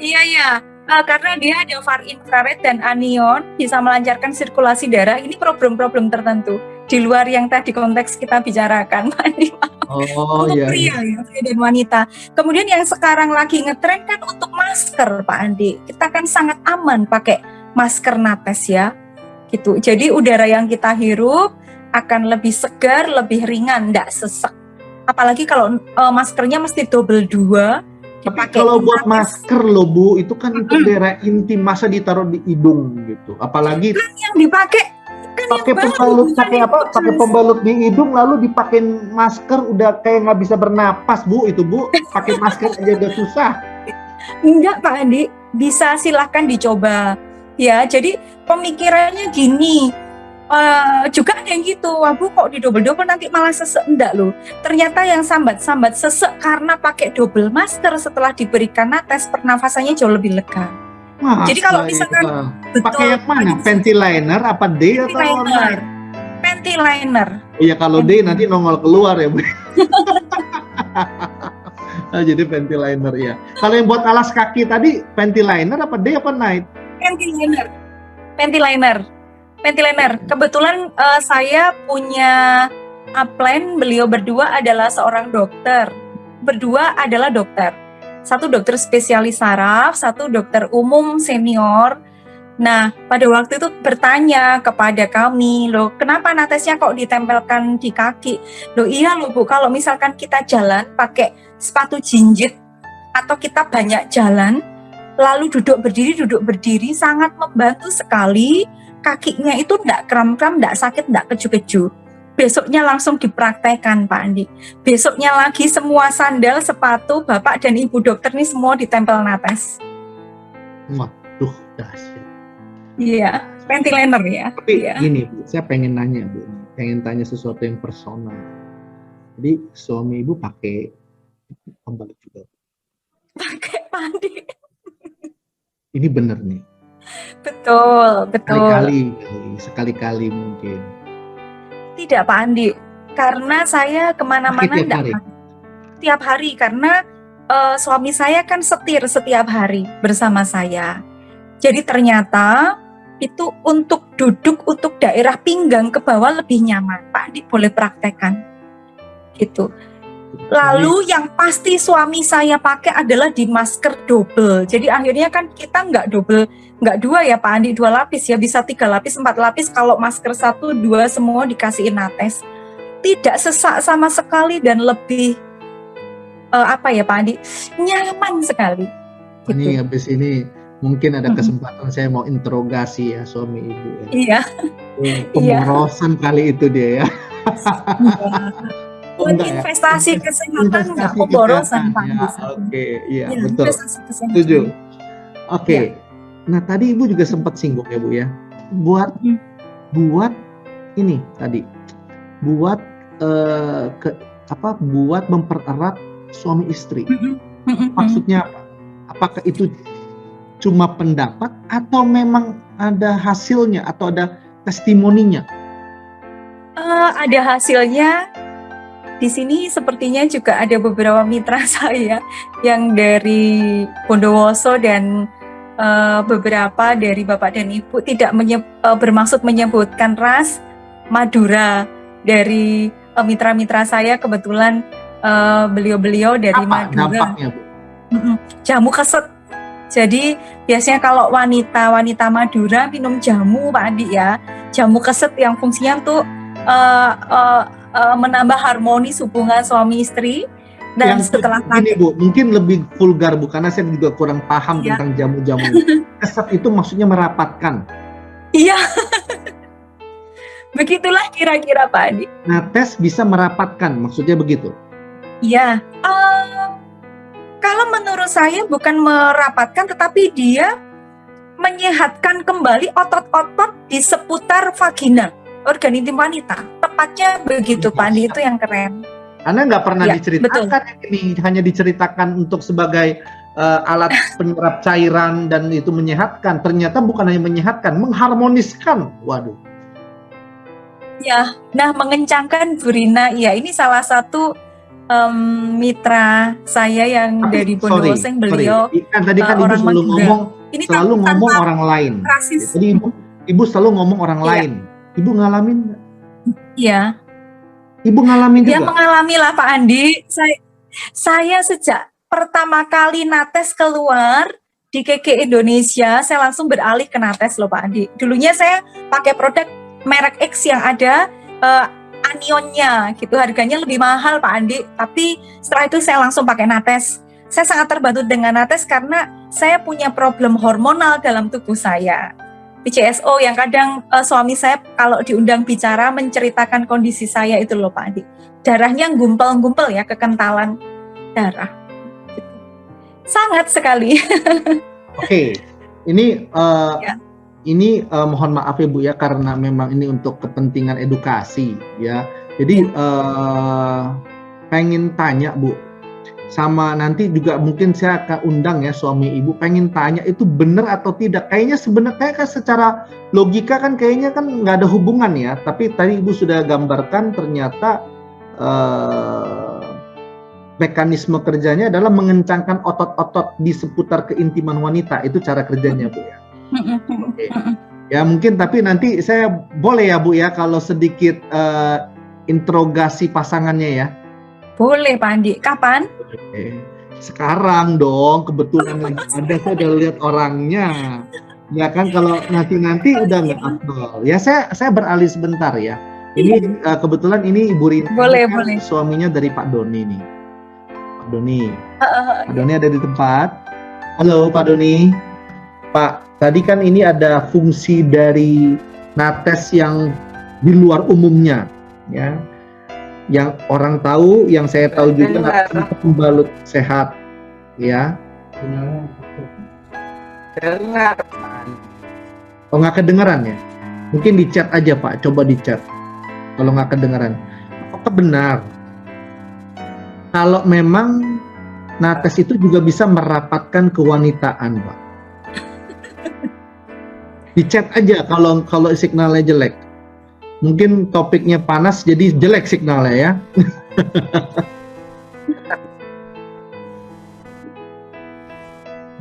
Speaker 2: Iya. Karena dia ada far infrared dan anion, bisa melancarkan sirkulasi darah. Ini problem-problem tertentu di luar yang tadi konteks kita bicarakan, Pak Andi.
Speaker 1: Oh
Speaker 2: untuk
Speaker 1: iya.
Speaker 2: pria dan wanita. Kemudian yang sekarang lagi ngetren kan untuk masker, Pak Andi. Kita kan sangat aman pakai masker nates ya, gitu. Jadi udara yang kita hirup akan lebih segar, lebih ringan, tidak sesek. Apalagi kalau maskernya mesti double 2.
Speaker 1: Tapi kalau buat masker loh Bu, itu kan untuk daerah intim, masa ditaruh di hidung gitu. Apalagi
Speaker 2: kan yang dipakai kan
Speaker 1: pakai pembalut, pakai apa? Pakai pembalut di hidung lalu dipakai masker, udah kayak nggak bisa bernapas Bu itu Bu. Pakai masker aja udah susah.
Speaker 2: Enggak Pak Andi, bisa silahkan dicoba. Ya, jadi pemikirannya gini. Juga ada yang gitu, wah Bu kok di double-double nanti malah sesek, enggak loh. Ternyata yang sambat-sambat sesek karena pakai double masker setelah diberikan nates, pernafasannya jauh lebih lega. Jadi kalau misalkan
Speaker 1: pakai yang mana? Panty liner apa D atau
Speaker 2: liner? Panty liner.
Speaker 1: Iya kalau D nanti nongol keluar ya Bu. Jadi panty liner ya. Kalau yang buat alas kaki tadi panty liner apa D apa night?
Speaker 2: Panty liner. Panty liner. Panty liner. Kebetulan saya punya upline, beliau berdua adalah seorang dokter. Berdua adalah dokter. Satu dokter spesialis saraf, satu dokter umum senior. Nah, pada waktu itu bertanya kepada kami, loh kenapa natesnya kok ditempelkan di kaki? Loh iya loh Bu, kalau misalkan kita jalan pakai sepatu jinjit atau kita banyak jalan, lalu duduk berdiri sangat membantu sekali. Kakinya itu tidak kram-kram, tidak sakit, tidak keju-keju. Besoknya langsung dipraktekkan Pak Andi. Besoknya lagi semua sandal, sepatu, Bapak dan Ibu dokter ini semua ditempel nates.
Speaker 1: Waduh, dahsyat.
Speaker 2: Iya, panty liner ya.
Speaker 1: Tapi
Speaker 2: ya.
Speaker 1: gini Bu, saya pengen nanya Bu, pengen tanya sesuatu yang personal. Jadi suami Ibu pakai pembalut juga?
Speaker 2: Pakai Pak Andi.
Speaker 1: Ini bener nih.
Speaker 2: Betul.
Speaker 1: Sekali-kali mungkin.
Speaker 2: Tidak Pak Andi, karena saya kemana-mana tiap hari karena suami saya kan setir setiap hari bersama saya. Jadi ternyata itu untuk duduk, untuk daerah pinggang ke bawah lebih nyaman. Pak Andi boleh praktekkan, gitu. Lalu yang pasti suami saya pakai adalah di masker double. Jadi akhirnya kan kita nggak double, nggak 2 ya Pak Andi, 2 lapis ya, bisa 3 lapis, 4 lapis. Kalau masker 1, 2 semua dikasihin nates. Tidak sesak sama sekali dan lebih apa ya Pak Andi, nyaman sekali.
Speaker 1: Gitu. Ini habis ini mungkin ada kesempatan saya mau interogasi ya suami Ibu. Ya.
Speaker 2: Iya.
Speaker 1: Pemborosan kali itu dia ya.
Speaker 2: Buat investasi kesehatan nggak pemborosan Pak.
Speaker 1: Oke, iya betul. Setuju. Oke. Nah tadi Ibu juga sempat singgung ya Bu ya. Buat ini tadi. Buat buat mempererat suami istri. Maksudnya apa? Apakah itu cuma pendapat atau memang ada hasilnya atau ada testimoninya?
Speaker 2: Ada hasilnya. Di sini sepertinya juga ada beberapa mitra saya yang dari Bondowoso dan beberapa dari Bapak dan Ibu tidak bermaksud menyebutkan ras. Madura dari mitra-mitra saya kebetulan beliau-beliau dari
Speaker 1: apa
Speaker 2: Madura.
Speaker 1: Dampaknya, Bu?
Speaker 2: Jamu keset Jadi biasanya kalau wanita Madura minum jamu Pak Andi ya, jamu keset yang fungsinya untuk menambah harmonis hubungan suami istri. Dan
Speaker 1: Yang
Speaker 2: setelah
Speaker 1: ini Bu, mungkin lebih vulgar Bu, karena saya juga kurang paham
Speaker 2: Iya.
Speaker 1: tentang jamu-jamu. Keset itu maksudnya merapatkan.
Speaker 2: Iya, begitulah kira-kira Pak Andi.
Speaker 1: Nates bisa merapatkan, maksudnya begitu.
Speaker 2: Iya, kalau menurut saya bukan merapatkan, tetapi dia menyehatkan kembali otot-otot di seputar vagina, organ intim wanita. Tepatnya begitu, Pak Andi, itu yang keren.
Speaker 1: Anda nggak pernah
Speaker 2: Ya,
Speaker 1: diceritakan ini, hanya diceritakan untuk sebagai alat penyerap cairan dan itu menyehatkan. Ternyata bukan hanya menyehatkan, mengharmoniskan. Waduh.
Speaker 2: Ya, nah mengencangkan burina, ya ini salah satu mitra saya yang dari Bondowoso, beliau
Speaker 1: kan tadi kan Ibu
Speaker 2: orang
Speaker 1: selalu
Speaker 2: Madura.
Speaker 1: ngomong,
Speaker 2: Ini
Speaker 1: selalu
Speaker 2: tanpa
Speaker 1: ngomong orang lain.
Speaker 2: rasis.
Speaker 1: Jadi Ibu selalu ngomong orang
Speaker 2: Iya.
Speaker 1: lain. Ibu ngalamin nggak?
Speaker 2: Iya,
Speaker 1: Ibu ngalamin
Speaker 2: dia
Speaker 1: juga?
Speaker 2: mengalami lah Pak Andi. Saya sejak pertama kali Nates keluar di KK Indonesia, saya langsung beralih ke Nates loh Pak Andi. Dulunya saya pakai produk merek X yang ada anionnya gitu, harganya lebih mahal Pak Andi. Tapi setelah itu saya langsung pakai Nates. Saya sangat terbantu dengan Nates karena saya punya problem hormonal dalam tubuh saya. PCSO yang kadang suami saya kalau diundang bicara menceritakan kondisi saya itu loh Pak Andi. Darahnya gumpal-gumpal ya, kekentalan darah. Sangat sekali.
Speaker 1: Oke, ini
Speaker 2: Ya.
Speaker 1: ini mohon maaf ya Bu ya, karena memang ini untuk kepentingan edukasi ya. Jadi pengen tanya Bu, sama nanti juga mungkin saya akan undang ya suami Ibu, pengen tanya itu benar atau tidak. Kayaknya sebenarnya kan secara logika kan kayaknya kan nggak ada hubungan ya, tapi tadi Ibu sudah gambarkan ternyata mekanisme kerjanya adalah mengencangkan otot-otot di seputar keintiman wanita. Itu cara kerjanya Bu ya. Oke. Ya mungkin, tapi nanti saya boleh ya Bu ya kalau sedikit interogasi pasangannya ya.
Speaker 2: Boleh Pak Andi. Kapan?
Speaker 1: Oke. Sekarang dong, kebetulan lagi ada, saya udah lihat orangnya. Ya kan, kalau nanti udah nggak afdol. Ya saya beralih sebentar ya. Ini kebetulan ini Ibu Rina,
Speaker 2: Boleh,
Speaker 1: kan
Speaker 2: boleh.
Speaker 1: suaminya dari Pak Doni nih. Pak Doni. Pak Doni ada di tempat. Halo Pak Doni. Pak, tadi kan ini ada fungsi dari Nates yang di luar umumnya, ya. Yang orang tahu, yang saya tahu juga Nates itu pembalut sehat, ya.
Speaker 3: Dengar.
Speaker 1: Oh, nggak kedengeran ya? Mungkin di chat aja Pak, coba di chat. Kalau nggak kedengeran, apakah benar kalau memang Nates itu juga bisa merapatkan kewanitaan, Pak? Di chat aja kalau signalnya jelek. Mungkin topiknya panas jadi jelek signalnya ya.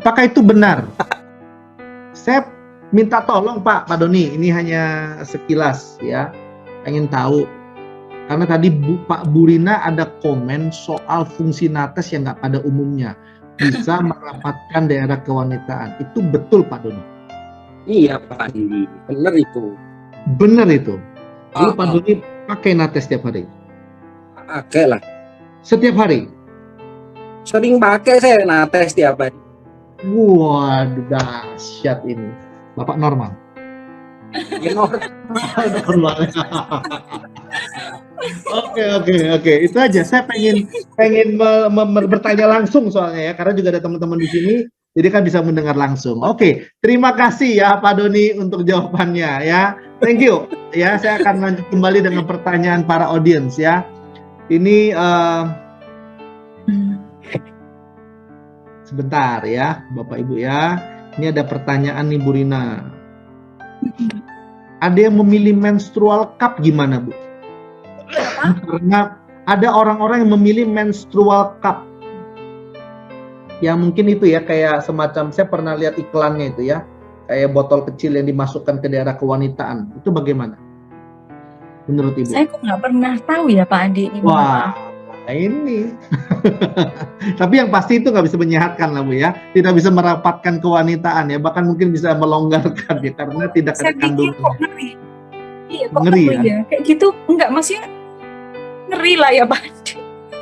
Speaker 1: Apakah itu benar? Saya minta tolong Pak Doni, ini hanya sekilas ya, pengen tahu. Karena tadi Pak Burina ada komen soal fungsi Nates yang nggak pada umumnya bisa merapatkan daerah kewanitaan. Itu betul Pak Doni?
Speaker 3: Iya Pak Andi, benar itu.
Speaker 1: Benar itu. Lalu Pak Doni pakai Nates setiap hari?
Speaker 3: Pakai lah.
Speaker 1: Setiap hari?
Speaker 3: Sering pakai saya Nates tiap hari.
Speaker 1: Waduh, dahsyat ini. Bapak normal? Normal. Oke. Itu aja. Saya pengen bertanya langsung soalnya ya, karena juga ada teman-teman di sini, jadi kan bisa mendengar langsung. Oke, terima kasih ya Pak Doni untuk jawabannya ya. Thank you. Ya, saya akan lanjut kembali dengan pertanyaan para audiens ya. Ini sebentar ya, Bapak Ibu ya. Ini ada pertanyaan nih Bu Rina. Ada yang memilih menstrual cup gimana Bu? Karena ada orang-orang yang memilih menstrual cup. Yang mungkin itu ya kayak semacam, saya pernah lihat iklannya itu ya. Kayak botol kecil yang dimasukkan ke daerah kewanitaan. Itu bagaimana? Menurut Ibu?
Speaker 2: Saya kok nggak pernah tahu ya Pak Andi.
Speaker 1: Wah, ini Tapi yang pasti itu nggak bisa menyehatkan lah Bu ya, tidak bisa merapatkan kewanitaan ya, bahkan mungkin bisa melonggarkan ya, karena tidak ada
Speaker 2: Saya pikir kok
Speaker 1: kandungan.
Speaker 2: ngeri. Iya, kok
Speaker 1: Ngeri
Speaker 2: ngeri
Speaker 1: ya,
Speaker 2: ya? Kayak gitu enggak, maksudnya ngeri lah ya, Pak.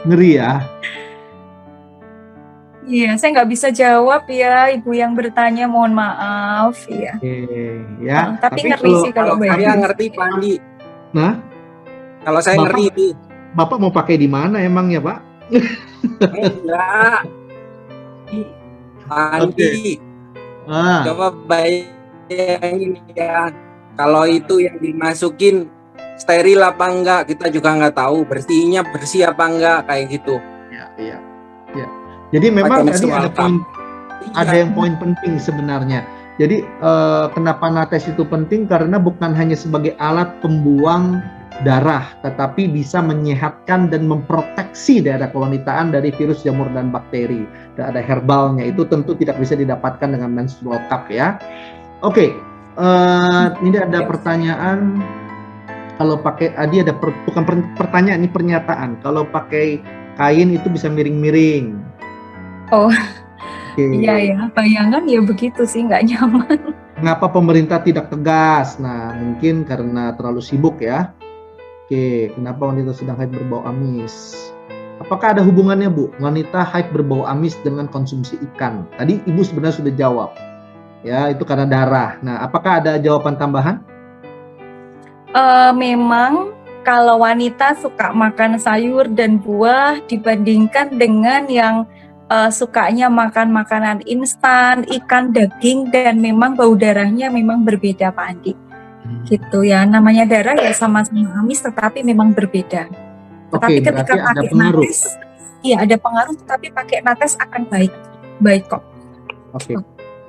Speaker 1: ngeri ya.
Speaker 2: Iya, saya nggak bisa jawab ya, Ibu yang bertanya, mohon maaf ya.
Speaker 1: Oke, ya.
Speaker 2: Tapi
Speaker 1: Tapi
Speaker 2: ngeri sih
Speaker 3: Kalau
Speaker 2: kalau
Speaker 3: saya
Speaker 2: bayi.
Speaker 3: ngerti Pak Andi.
Speaker 1: nah,
Speaker 3: Kalau saya
Speaker 1: Bapak
Speaker 3: ngeri itu.
Speaker 1: Bapak mau pakai di mana emang ya Pak?
Speaker 3: Enggak. Pak Andi.
Speaker 1: Ah,
Speaker 3: Coba bayangin ya. Kalau itu yang dimasukin steril apa enggak, kita juga nggak tahu. Bersihnya bersih apa enggak, kayak gitu.
Speaker 1: ya, ya, ya. Jadi memang
Speaker 3: Pakai
Speaker 1: tadi
Speaker 3: menstrual
Speaker 1: ada yang poin penting sebenarnya. Jadi kenapa nates itu penting? Karena bukan hanya sebagai alat pembuang darah, tetapi bisa menyehatkan dan memproteksi daerah kewanitaan dari virus, jamur, dan bakteri. Dan ada herbalnya, itu tentu tidak bisa didapatkan dengan menstrual cup ya. Oke, ini ada pertanyaan. Kalau pakai, ada bukan pertanyaan, ini pernyataan. Kalau pakai kain itu bisa miring-miring.
Speaker 2: Oh,
Speaker 1: Oke.
Speaker 2: iya ya, bayangan ya begitu sih, nggak nyaman.
Speaker 1: Mengapa pemerintah tidak tegas? Nah, mungkin karena terlalu sibuk ya. Oke, kenapa wanita sedang haid berbau amis? Apakah ada hubungannya, Bu? Wanita haid berbau amis dengan konsumsi ikan. Tadi Ibu sebenarnya sudah jawab. Ya, itu karena darah. Nah, apakah ada jawaban tambahan?
Speaker 2: Memang kalau wanita suka makan sayur dan buah dibandingkan dengan yang sukanya makan makanan instan, ikan, daging, dan memang bau darahnya memang berbeda, Pak Andi. Gitu ya, namanya darah ya sama-sama amis, tetapi memang berbeda. Tetapi
Speaker 1: Oke,
Speaker 2: ketika
Speaker 1: berarti ada
Speaker 2: pakai
Speaker 1: pengaruh.
Speaker 2: nates, iya ada pengaruh, tetapi pakai nates akan baik kok.
Speaker 1: Oke,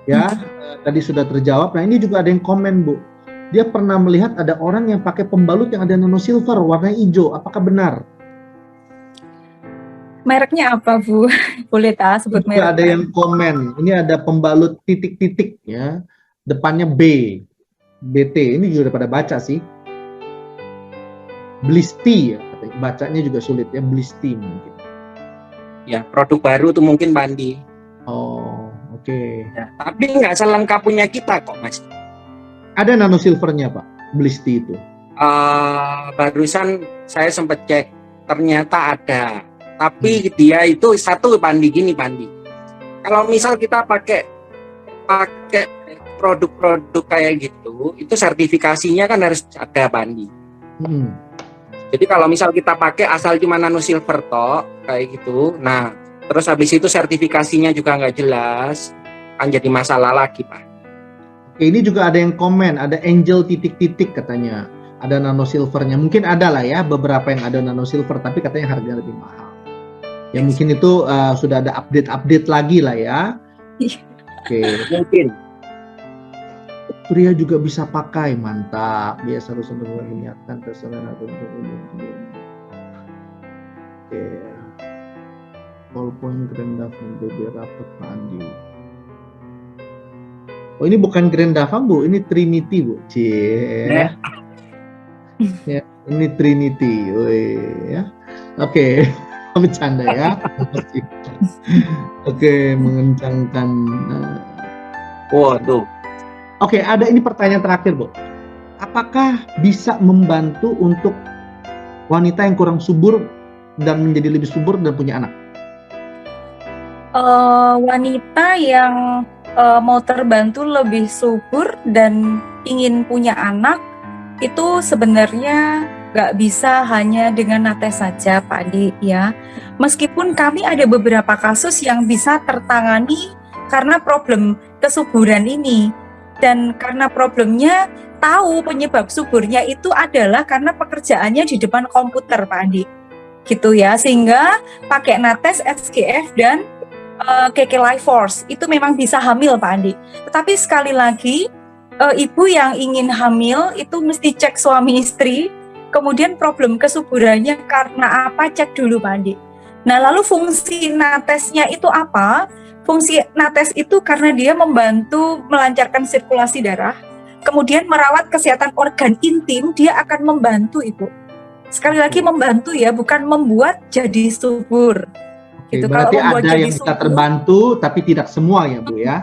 Speaker 1: ya tadi sudah terjawab. Nah, ini juga ada yang komen, Bu. Dia pernah melihat ada orang yang pakai pembalut yang ada nanosilver warna hijau. Apakah benar?
Speaker 2: Mereknya apa, Bu? Boleh tak sebut
Speaker 1: Juga
Speaker 2: merek?
Speaker 1: ada yang komen. Ini ada pembalut titik-titik ya, depannya B, BT. Ini juga udah pada baca sih. Blisti ya, bacanya juga sulit ya, Blisti mungkin.
Speaker 3: Ya, produk baru tuh mungkin Pak Andi.
Speaker 1: Oh, oke.
Speaker 3: Ya, tapi nggak selengkap punya kita kok, Mas.
Speaker 1: Ada nanosilvernya Pak, Blisti itu.
Speaker 3: Barusan saya sempat cek, ternyata ada. Tapi dia itu satu Pak Andi, gini Pak Andi. Kalau misal kita pakai produk-produk kayak gitu, itu sertifikasinya kan harus ada Pak Andi. Jadi kalau misal kita pakai asal cuma nanosilver toh, kayak gitu, nah terus habis itu sertifikasinya juga nggak jelas, kan jadi masalah lagi Pak.
Speaker 1: Oke, ini juga ada yang komen, ada angel titik-titik katanya, ada nanosilvernya. Mungkin ada lah ya beberapa yang ada nanosilver, tapi katanya harganya lebih mahal. Ya mungkin itu sudah ada update lagi lah ya. Oke.
Speaker 3: Mungkin.
Speaker 1: Pria juga bisa pakai, mantap. Biasa harus menyiapkan terserah atau oke. Ballpoint Grandafam BB rapet Pak Andi. Oh ini bukan Grandafam Bu, ini Trinity Bu. Cie. Ya, ini Trinity. Woi ya. Oke. Bercanda ya. Oke, mengencangkan.
Speaker 3: Waduh.
Speaker 1: Oke, ada ini pertanyaan terakhir, Bu. Apakah bisa membantu untuk wanita yang kurang subur dan menjadi lebih subur dan punya anak?
Speaker 2: Wanita yang mau terbantu lebih subur dan ingin punya anak itu sebenarnya nggak bisa hanya dengan nates saja Pak Andi ya. Meskipun kami ada beberapa kasus yang bisa tertangani karena problem kesuburan ini. Dan karena problemnya tahu penyebab suburnya itu adalah karena pekerjaannya di depan komputer Pak Andi. Gitu ya, sehingga pakai nates, SGF dan KK Life Force itu memang bisa hamil Pak Andi. Tetapi sekali lagi ibu yang ingin hamil itu mesti cek suami istri. Kemudian problem kesuburannya karena apa, cek dulu Pak Andi. Nah lalu fungsi natesnya itu apa? Fungsi nates itu karena dia membantu melancarkan sirkulasi darah, kemudian merawat kesehatan organ intim, dia akan membantu Ibu. Sekali lagi membantu ya, bukan membuat jadi subur. Gitu.
Speaker 1: Berarti
Speaker 2: Kalau membuat
Speaker 1: ada
Speaker 2: jadi
Speaker 1: yang bisa
Speaker 2: subur,
Speaker 1: terbantu, tapi tidak semua ya Bu ya.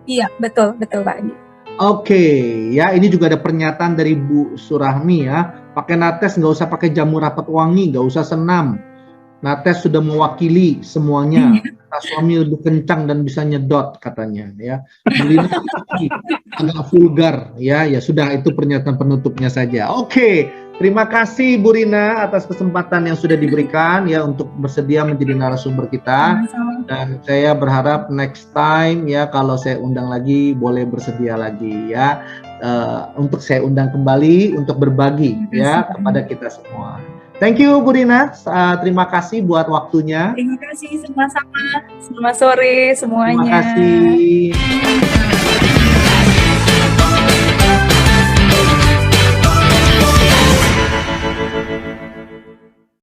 Speaker 2: iya betul betul Pak Andi.
Speaker 1: Oke, ya ini juga ada pernyataan dari Bu Surahmi ya. Pakai Nates nggak usah pakai jamu rapat wangi, nggak usah senam. Nates sudah mewakili semuanya. Kata suami lebih kencang dan bisa nyedot katanya ya. Beli agak vulgar ya. Ya sudah, itu pernyataan penutupnya saja. Oke, terima kasih Bu Rina atas kesempatan yang sudah diberikan ya untuk bersedia menjadi narasumber kita.
Speaker 2: Sama-sama.
Speaker 1: Dan saya berharap next time ya kalau saya undang lagi boleh bersedia lagi ya, untuk saya undang kembali untuk berbagi ya kepada kita semua. Thank you Bu Rina, terima kasih buat waktunya.
Speaker 2: Terima kasih sama-sama. Selamat sore semuanya.
Speaker 1: Terima kasih.